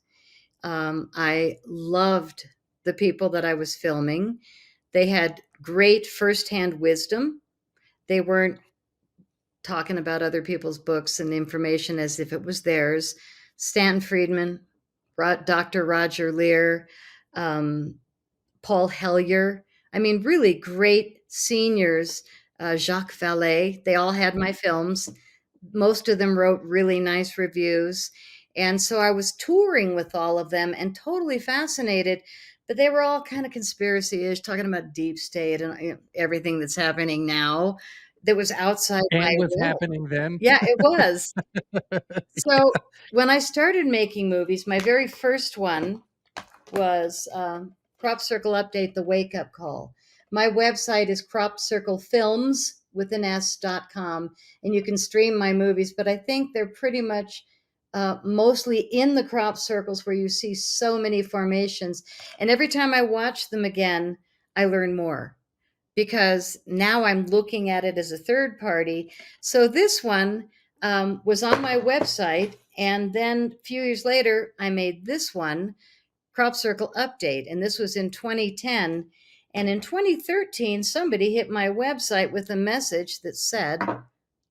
I loved the people that I was filming. They had great firsthand wisdom. They weren't talking about other people's books and information as if it was theirs. Stanton Friedman, Dr. Roger Lear, um, Paul Hellyer. I mean, really great seniors. Jacques Vallée. They all had my films. Most of them wrote really nice reviews. And so I was touring with all of them and totally fascinated. But they were all kind of conspiracy-ish, talking about deep state and everything that's happening now that was outside my And was world. happening then? Yeah, it was. So Yeah. when I started making movies, my very first one was Crop Circle Update, The Wake Up Call. My website is cropcirclefilms with an S.com, and you can stream my movies, but I think they're pretty much mostly in the crop circles where you see so many formations. And every time I watch them again, I learn more because now I'm looking at it as a third party. So this one was on my website, and then a few years later, I made this one, Crop Circle Update, and this was in 2010. And in 2013, somebody hit my website with a message that said,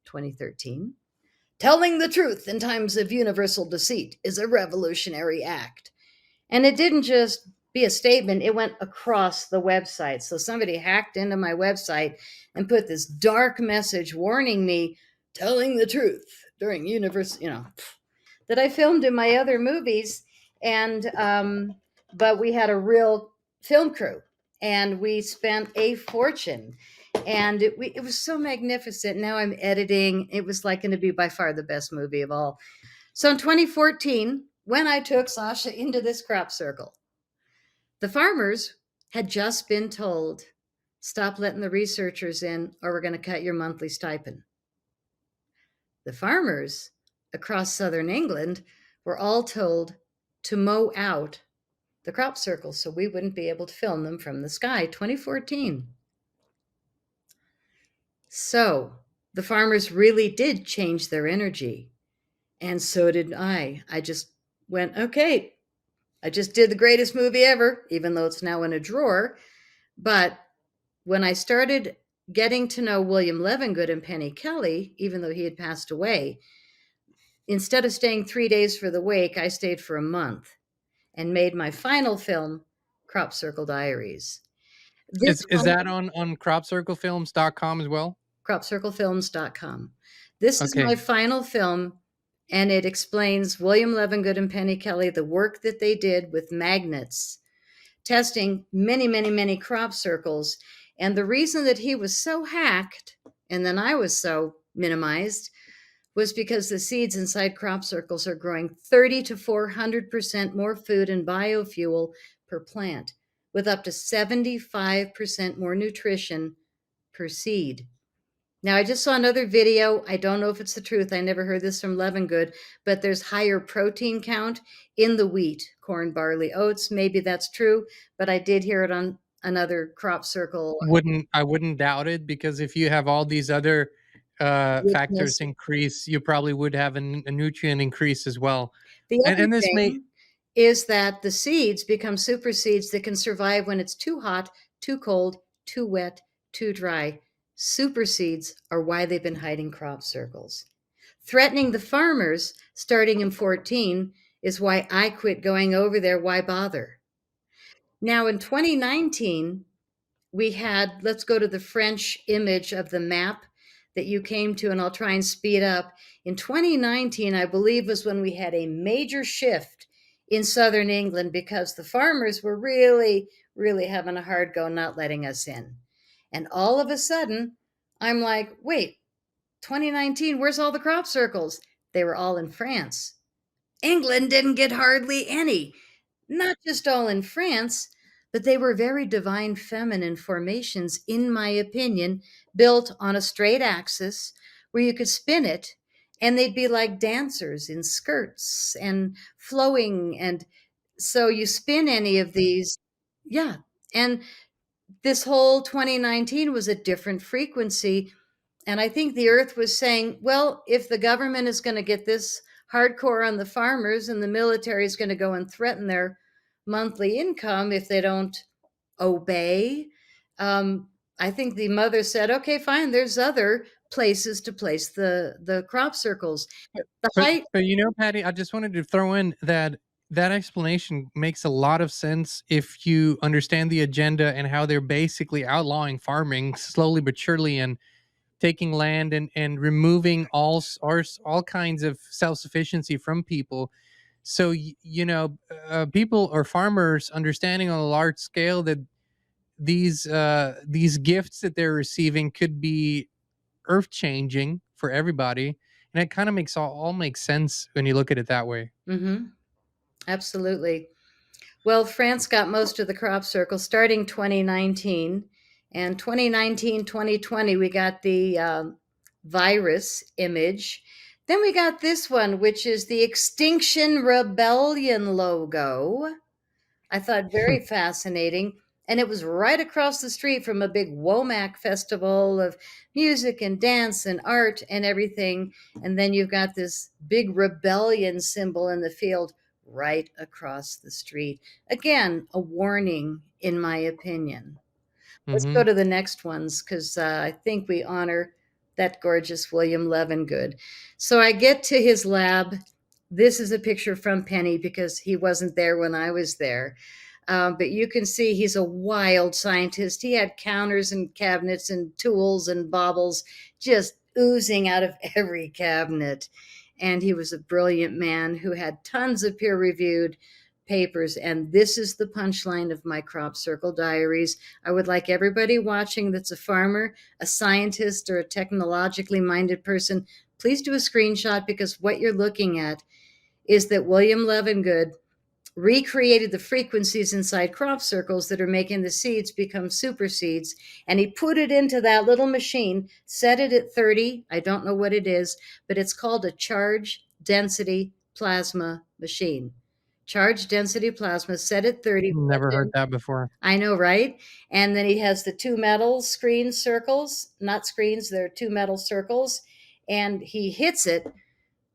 2013, telling the truth in times of universal deceit is a revolutionary act. And it didn't just be a statement, it went across the website. So somebody hacked into my website and put this dark message warning me, telling the truth during universe, that I filmed in my other movies. And, but we had a real film crew and we spent a fortune. And it was so magnificent. Now I'm editing. It was like going to be by far the best movie of all. So in 2014, when I took Sasha into this crop circle, the farmers had just been told, stop letting the researchers in or we're going to cut your monthly stipend. The farmers across southern England were all told to mow out the crop circles so we wouldn't be able to film them from the sky. 2014. So the farmers really did change their energy. And so did I. I just went, okay, I just did the greatest movie ever, even though it's now in a drawer. But when I started getting to know William Levengood and Penny Kelly, even though he had passed away, instead of staying 3 days for the wake, I stayed for a month and made my final film, Crop Circle Diaries. This Is one, that on cropcirclefilms.com as well? cropcirclefilms.com. This is Okay. my final film, and it explains William Levengood and Penny Kelly, the work that they did with magnets, testing many, many, many crop circles. And the reason that he was so hacked, and then I was so minimized, was because the seeds inside crop circles are growing 30 to 400% more food and biofuel per plant, with up to 75% more nutrition per seed. Now, I just saw another video. I don't know if it's the truth. I never heard this from Levengood, but there's higher protein count in the wheat, corn, barley, oats. Maybe that's true, but I did hear it on another crop circle. I wouldn't doubt it, because if you have all these other factors Richness. increase, you probably would have a nutrient increase as well. The other And this may thing is that the seeds become super seeds that can survive when it's too hot, too cold, too wet, too dry. Super seeds are why they've been hiding crop circles. Threatening the farmers starting in 14 is why I quit going over there. Why bother? Now, in 2019, we had, let's go to the French image of the map that you came to, and I'll try and speed up. In 2019, I believe, was when we had a major shift in southern England because the farmers were really, really having a hard go not letting us in. And all of a sudden, I'm like, wait, 2019, where's all the crop circles? They were all in France. England didn't get hardly any. Not just all in France, but they were very divine feminine formations, in my opinion, built on a straight axis where you could spin it and they'd be like dancers in skirts and flowing. And so you spin any of these, yeah. And this whole 2019 was a different frequency. And I think the earth was saying, well, if the government is going to get this hardcore on the farmers and the military is going to go and threaten their monthly income if they don't obey, I think the mother said, okay, fine, there's other places to place the crop circles. The height. but Patty, I just wanted to throw in that that explanation makes a lot of sense if you understand the agenda and how they're basically outlawing farming slowly but surely, and taking land and removing all kinds of self-sufficiency from people. So people or farmers understanding on a large scale that these gifts that they're receiving could be earth changing for everybody, and it kind of makes all makes sense when you look at it that way. Mm-hmm, absolutely. Well, France got most of the crop circle starting 2019. And 2019, 2020, we got the virus image. Then we got this one, which is the Extinction Rebellion logo. I thought very fascinating. And it was right across the street from a big Womack festival of music and dance and art and everything. And then you've got this big rebellion symbol in the field right across the street. Again, a warning, in my opinion. Let's go Hmm. to the next ones because I think we honor that gorgeous William Levengood. So I get to his lab. This is a picture from Penny because he wasn't there when I was there. But you can see he's a wild scientist. He had counters and cabinets and tools and baubles just oozing out of every cabinet. And he was a brilliant man who had tons of peer reviewed papers. And this is the punchline of my crop circle diaries. I would like everybody watching that's a farmer, a scientist, or a technologically minded person, please do a screenshot, because what you're looking at is that William Levengood recreated the frequencies inside crop circles that are making the seeds become super seeds. And he put it into that little machine, set it at 30. I don't know what it is, but it's called a charge density plasma machine. Charge density plasma set at 30. Never heard that before. I know, right? And then he has the two metal screen circles, not screens, they're two metal circles. And he hits it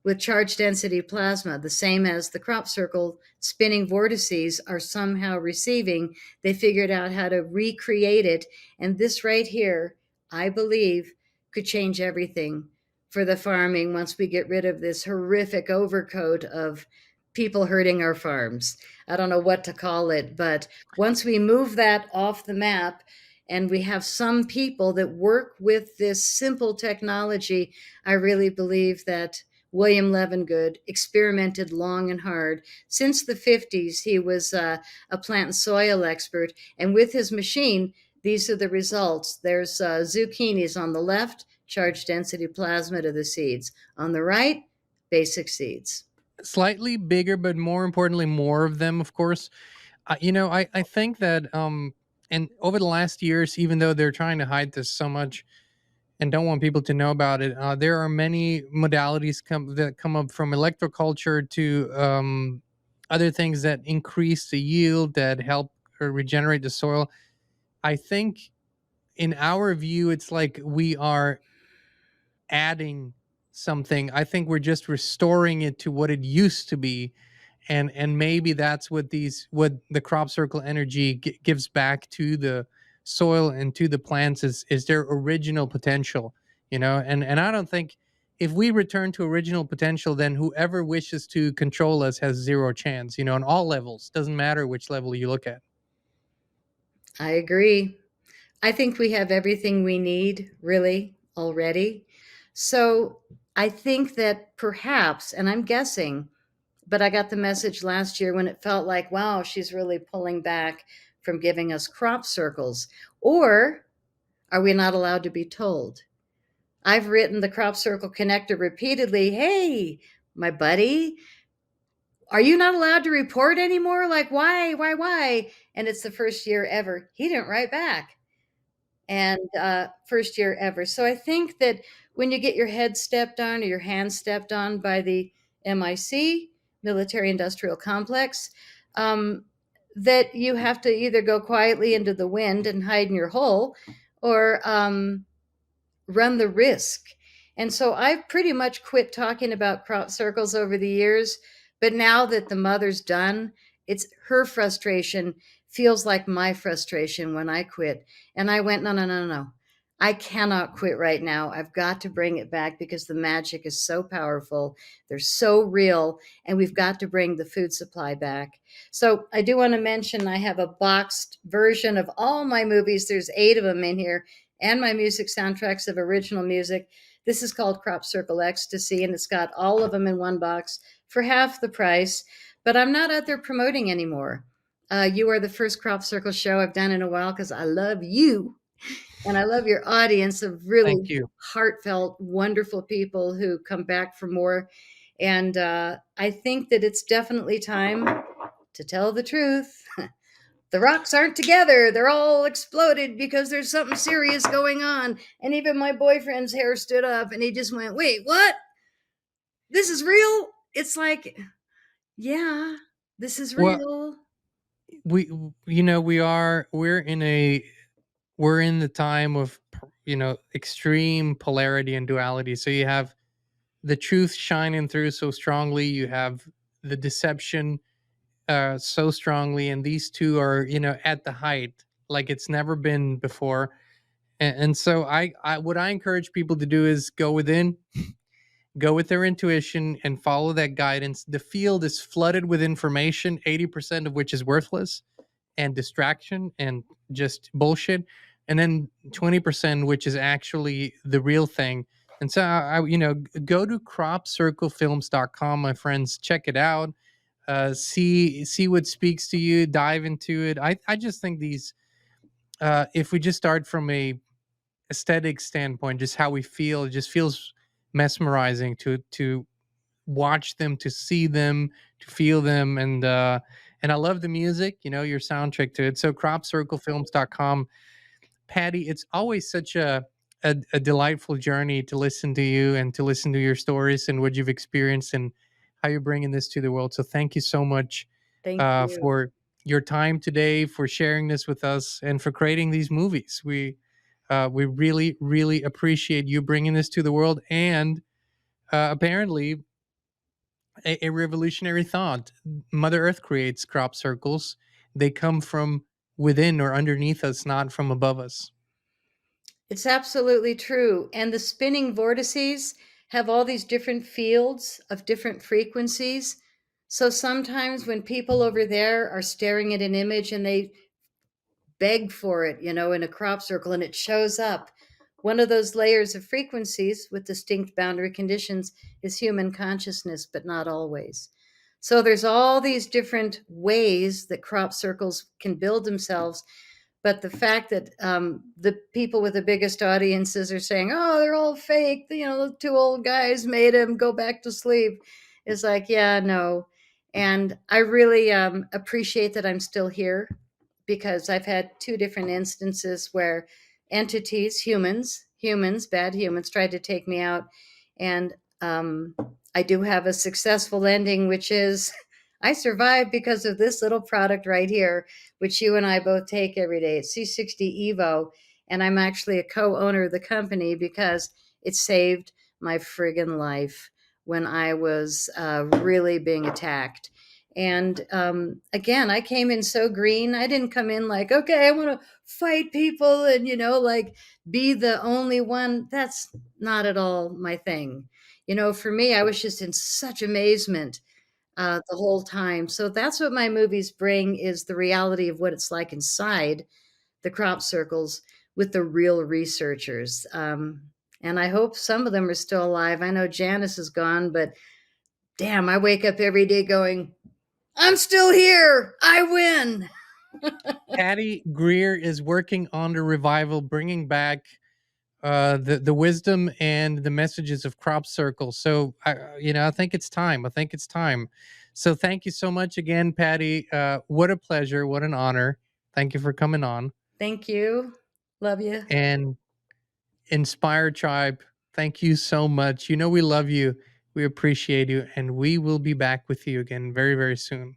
with charge density plasma, the same as the crop circle spinning vortices are somehow receiving. They figured out how to recreate it. And this right here, I believe, could change everything for the farming once we get rid of this horrific overcoat of people hurting our farms. I don't know what to call it, but once we move that off the map and we have some people that work with this simple technology, I really believe that William Levengood experimented long and hard. Since the 50s, he was a plant and soil expert. And with his machine, these are the results. There's zucchinis on the left, charge density plasma to the seeds. On the right, basic seeds. Slightly bigger, but more importantly, more of them, of course. I think that and over the last years, even though they're trying to hide this so much, and don't want people to know about it. There are many modalities that come up, from electroculture to other things that increase the yield, that help regenerate the soil. I think, in our view, it's like we are adding something. I think we're just restoring it to what it used to be, and maybe that's what the crop circle energy gives back to the soil and to the plants, is their original potential, and I don't think, if we return to original potential, then whoever wishes to control us has zero chance, on all levels. Doesn't matter which level you look at. I agree. I think we have everything we need, really, already. So I think that perhaps, and I'm guessing, but I got the message last year when it felt like, wow, she's really pulling back from giving us crop circles. Or are we not allowed to be told? I've written the crop circle connector repeatedly. Hey, my buddy, are you not allowed to report anymore? Like, why? And it's the first year ever. He didn't write back. And first year ever. So I think that when you get your head stepped on or your hand stepped on by the MIC, military industrial complex, that you have to either go quietly into the wind and hide in your hole, or run the risk. And so I've pretty much quit talking about crop circles over the years. But now that the mother's done, it's her frustration feels like my frustration when I quit. And I went, no. I cannot quit right now. I've got to bring it back because the magic is so powerful. They're so real. And we've got to bring the food supply back. So I do want to mention I have a boxed version of all my movies. There's 8 of them in here, and my music soundtracks of original music. This is called Crop Circle Ecstasy, and it's got all of them in one box for half the price. But I'm not out there promoting anymore. You are the first Crop Circle show I've done in a while because I love you. And I love your audience of Thank really you. heartfelt, wonderful people who come back for more. And I think that it's definitely time to tell the truth. The rocks aren't together. They're all exploded because there's something serious going on. And even my boyfriend's hair stood up and he just went, wait, what? This is real? It's like, yeah, this is Well, real. we're in the time of extreme polarity and duality. So you have the truth shining through so strongly, you have the deception so strongly, and these two are at the height like it's never been before. And so I what I encourage people to do is go within, go with their intuition, and follow that guidance. The field is flooded with information, 80% of which is worthless and distraction and just bullshit, and then 20% which is actually the real thing. And so go to cropcirclefilms.com, my friends. Check it out. See what speaks to you, dive into it. I just think these, if we just start from a aesthetic standpoint, just how we feel, it just feels mesmerizing to watch them, to see them, to feel them. And I love the music, your soundtrack to it. So cropcirclefilms.com. Patty, it's always such a delightful journey to listen to you and to listen to your stories and what you've experienced and how you're bringing this to the world. So thank you so much Thank you. for your time today, for sharing this with us, and for creating these movies. We really, really appreciate you bringing this to the world, and apparently a revolutionary thought. Mother Earth creates crop circles. They come from within or underneath us, not from above us. It's absolutely true. And the spinning vortices have all these different fields of different frequencies. So sometimes when people over there are staring at an image and they beg for it, in a crop circle, and it shows up, one of those layers of frequencies with distinct boundary conditions is human consciousness, but not always. So there's all these different ways that crop circles can build themselves. But the fact that the people with the biggest audiences are saying, oh, they're all fake, the 2 old guys made him go back to sleep, is like, yeah, no. And I really appreciate that I'm still here, because I've had 2 different instances where entities, humans, humans, bad humans, tried to take me out. And I do have a successful ending, which is I survived because of this little product right here, which you and I both take every day. It's C60 Evo. And I'm actually a co-owner of the company because it saved my friggin' life when I was really being attacked. And again, I came in so green. I didn't come in like, okay, I want to fight people and, like be the only one. That's not at all my thing. For me, I was just in such amazement the whole time. So that's what my movies bring, is the reality of what it's like inside the crop circles with the real researchers. And I hope some of them are still alive. I know Janice is gone, but damn, I wake up every day going, I'm still here. I win. Patty Greer is working on the revival, bringing back the wisdom and the messages of crop circles. So I think it's time. I think it's time. So thank you so much again, Patty. What a pleasure. What an honor. Thank you for coming on. Thank you. Love you. And Inspire Tribe, thank you so much. We love you. We appreciate you. And we will be back with you again very, very soon.